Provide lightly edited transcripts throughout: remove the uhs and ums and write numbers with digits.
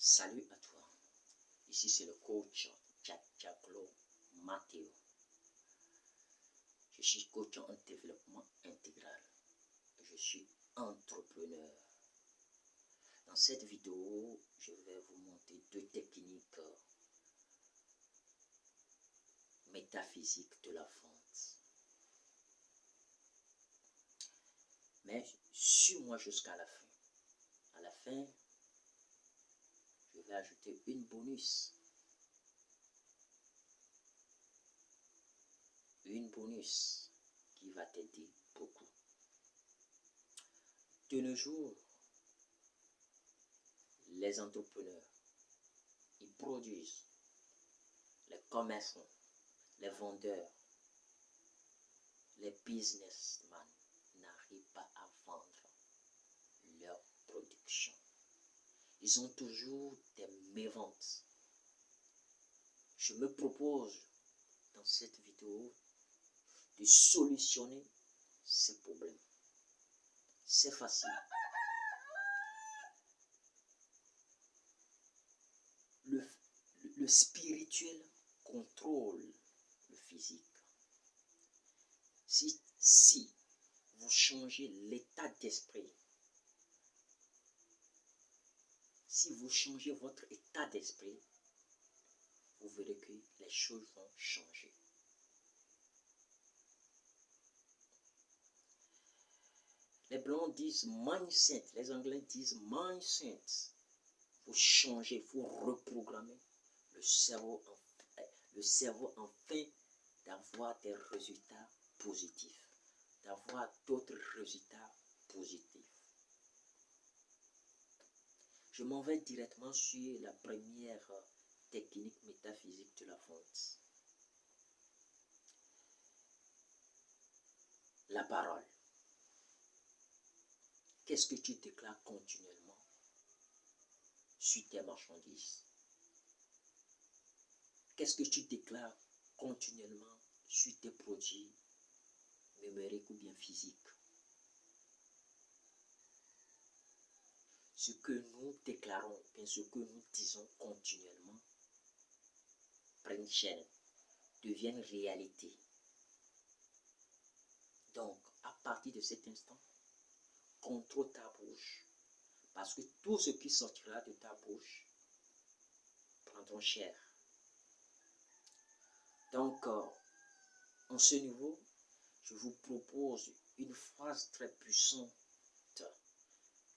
Salut à toi, ici c'est le coach Giancarlo Matteo. Je suis coach en développement intégral. Je suis entrepreneur. Dans cette vidéo, je vais vous montrer deux techniques métaphysiques de la vente. Mais suis-moi jusqu'à la fin. À la fin, je vais ajouter une bonus. Une bonus qui va t'aider beaucoup. De nos jours, les entrepreneurs, ils produisent. Les commerçants, les vendeurs, les businessmen n'arrivent pas à vendre leur production. Ils ont toujours des méventes. Je me propose dans cette vidéo de solutionner ces problèmes. C'est facile. Le spirituel contrôle le physique. Si vous changez l'état d'esprit, si vous changez votre état d'esprit, vous verrez que les choses vont changer. Les blancs disent mindset, les anglais disent mindset. Il faut changer, il faut reprogrammer le cerveau afin d'avoir des résultats positifs, d'avoir d'autres résultats positifs. Je m'en vais directement sur la première technique métaphysique de la vente. La parole. Qu'est-ce que tu déclares continuellement sur tes marchandises? Qu'est-ce que tu déclares continuellement sur tes produits numériques ou bien physiques? Ce que nous déclarons, bien ce que nous disons continuellement, prennent chaîne, deviennent réalité. Donc, à partir de cet instant, contrôle ta bouche, parce que tout ce qui sortira de ta bouche prendront chair. Donc, en ce niveau, je vous propose une phrase très puissante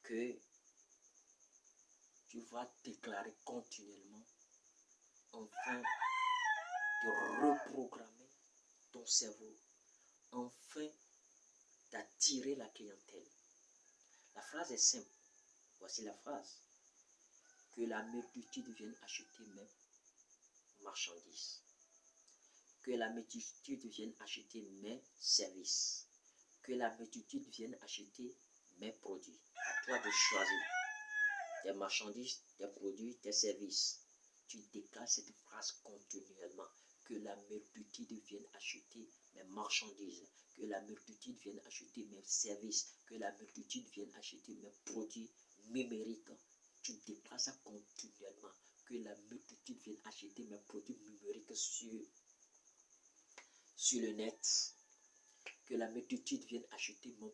que tu vas déclarer continuellement afin de reprogrammer ton cerveau, afin d'attirer la clientèle. La phrase est simple. Voici la phrase. Que la multitude vienne acheter mes marchandises. Que la multitude vienne acheter mes services. Que la multitude vienne acheter mes produits. À toi de choisir tes marchandises, tes produits, tes services. Tu déclares cette phrase continuellement. Que la multitude vienne acheter mes marchandises. Que la multitude vienne acheter mes services. Que la multitude vienne acheter mes produits numériques. Tu déclares ça continuellement. Que la multitude vienne acheter mes produits numériques sur le net. Que la multitude vienne acheter mes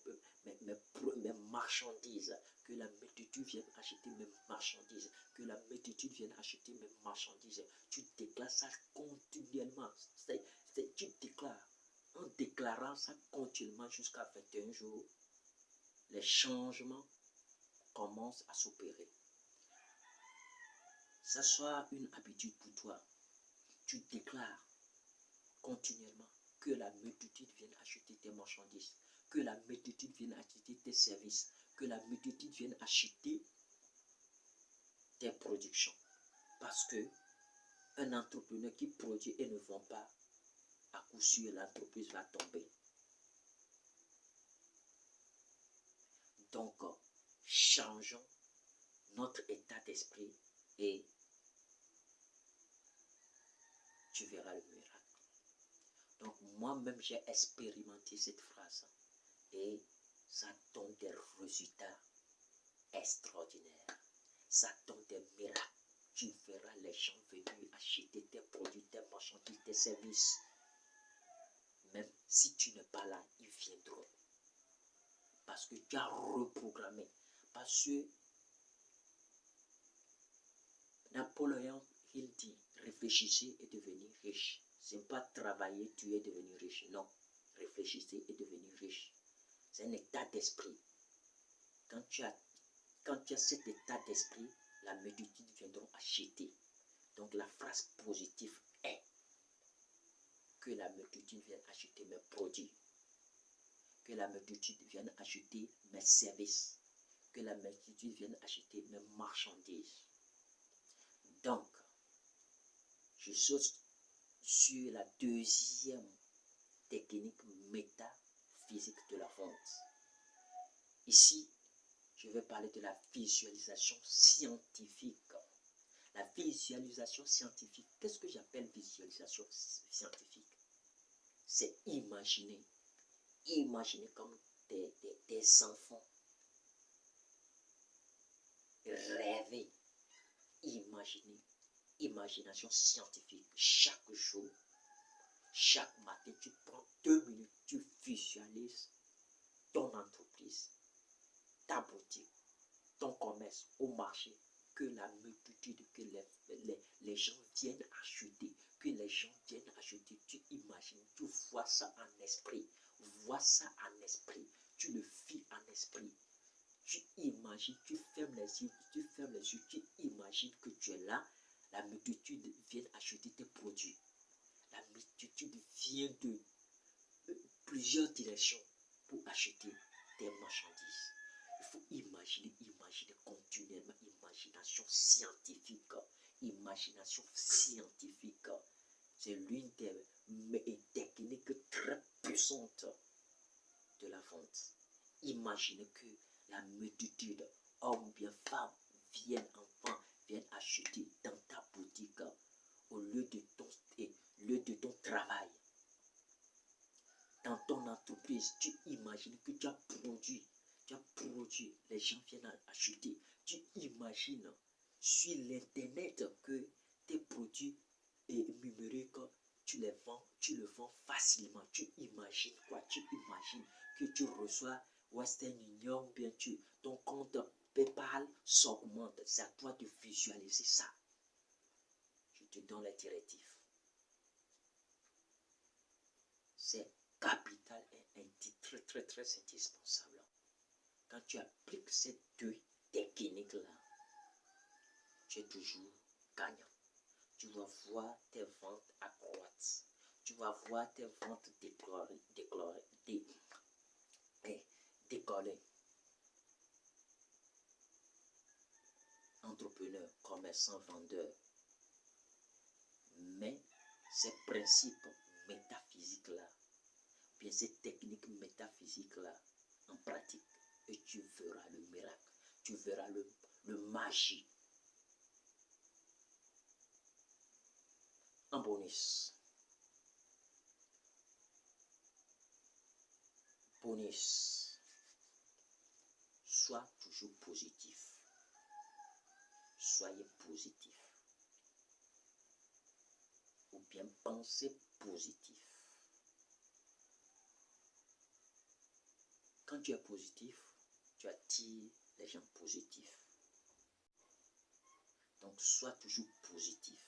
marchandises. Que la multitude vienne acheter mes marchandises. Que la multitude vienne acheter mes marchandises. Tu déclares ça continuellement. Tu déclares. En déclarant ça continuellement jusqu'à 21 jours, les changements commencent à s'opérer. Ça soit une habitude pour toi. Tu déclares continuellement que la multitude vienne acheter tes marchandises, que la multitude vienne acheter tes services, que la multitude vienne acheter tes productions. Parce que un entrepreneur qui produit et ne vend pas, à coup sûr, l'entreprise va tomber. Donc, changeons notre état d'esprit et tu verras le miracle. Donc, moi-même, j'ai expérimenté cette phrase et ça donne des résultats extraordinaires. Ça donne des miracles. tu verras les gens venir acheter tes produits, tes marchandises, tes services. Même si tu n'es pas là, ils viendront. Parce que tu as reprogrammé. Parce que Napoléon, il dit, réfléchissez et devenez riche. Ce n'est pas travailler, tu es devenu riche. Non, réfléchissez et devenir riche. C'est un état d'esprit. Quand tu as cet état d'esprit, la multitude viendront acheter. Donc la phrase positive est que la multitude vienne acheter mes produits, que la multitude vienne acheter mes services, que la multitude vienne acheter mes marchandises. Donc, je saute sur la deuxième technique métaphysique de la vente. Ici, je vais parler de la visualisation scientifique. La visualisation scientifique, qu'est-ce que j'appelle visualisation scientifique? C'est imaginer comme des enfants, rêver, imaginer, imagination scientifique. Chaque jour, chaque matin, tu prends 2 minutes, tu visualises ton entreprise, ta boutique, ton commerce au marché, que la multitude, que les gens viennent acheter, que les gens viennent acheter. Tu imagines, tu vois ça en esprit, tu le vis en esprit. Tu imagines, tu fermes les yeux, tu imagines que tu es là, la multitude vient acheter tes produits. La multitude vient de plusieurs directions pour acheter tes marchandises. Il faut imaginer continuellement, imagination scientifique. C'est l'une des techniques très puissantes de la vente. Imaginez que la multitude, hommes bien femmes, enfants, viennent acheter dans ta boutique au lieu de ton travail. Dans ton entreprise, tu imagines que tu as produit, les gens viennent acheter. Tu imagines sur l'internet que tes produits numériques, tu le vends facilement. Tu imagines quoi? Tu imagines que tu reçois Western Union, bien ton compte PayPal s'augmente. C'est à toi de visualiser ça. Je te donne les directives. C'est capital et très indispensable. Quand tu appliques ces deux techniques-là, tu es toujours gagnant. Tu vas voir tes ventes accroître. Tu vas voir tes ventes décoller. Entrepreneur, commerçant, vendeur. Mais ces principes métaphysiques-là, bien ces techniques métaphysiques-là, en pratique, et tu verras le miracle, tu verras le magie. En bonus, sois toujours positif. Soyez positif. Ou bien pensez positif. Quand tu es positif, tu attires les gens positifs. Donc, sois toujours positif.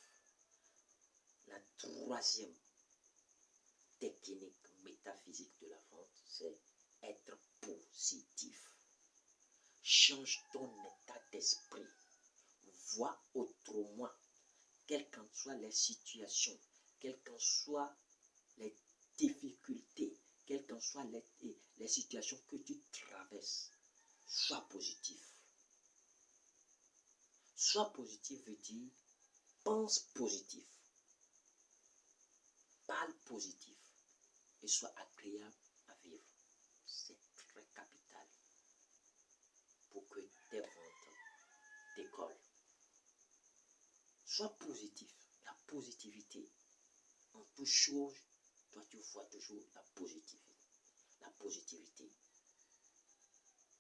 La troisième technique métaphysique de la vente, c'est être positif. Change ton état d'esprit. Vois autrement, quelles qu'en soient les situations, quelles qu'en soient les difficultés, quelles qu'en soient les situations que tu traverses. Sois positif. Sois positif veut dire pense positif, parle positif et sois agréable à vivre. C'est très capital pour que tes ventes décollent. Sois positif. La positivité. En toute chose, toi tu vois toujours la positivité. La positivité.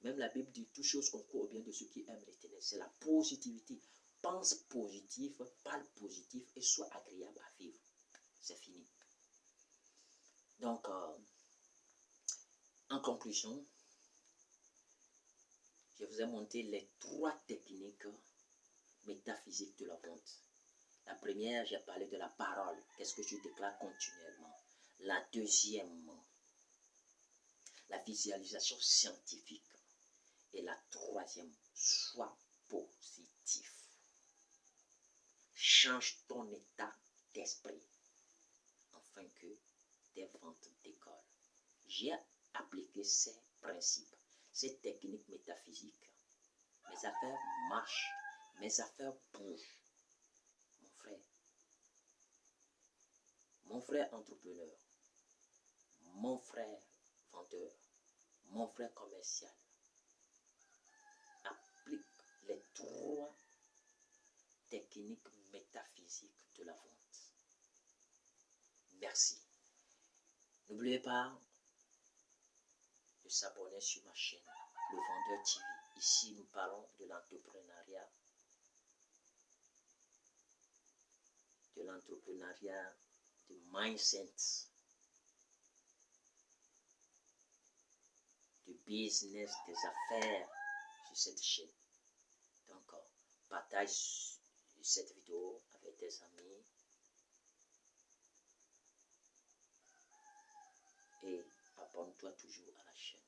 Même la Bible dit toute chose concourt au bien de ceux qui aiment l'Éternel. C'est la positivité. pense positif, parle positif et sois agréable à vivre. C'est fini. Donc, en conclusion, je vous ai montré les 3 techniques métaphysiques de la vente. La première, j'ai parlé de la parole. Qu'est-ce que je déclare continuellement? La deuxième, la visualisation scientifique. Et la troisième, sois positif. Change ton état d'esprit afin que tes ventes décollent. J'ai appliqué ces principes, ces techniques métaphysiques. Mes affaires marchent, mes affaires bougent. Mon frère entrepreneur, mon frère vendeur, mon frère commercial, applique les 3 techniques métaphysiques de la vente. Merci. N'oubliez pas de s'abonner sur ma chaîne, Le Vendeur TV. Ici, nous parlons de l'entrepreneuriat, de mindset, de business, des affaires sur cette chaîne. Donc, partage cette vidéo avec tes amis et abonne-toi toujours à la chaîne.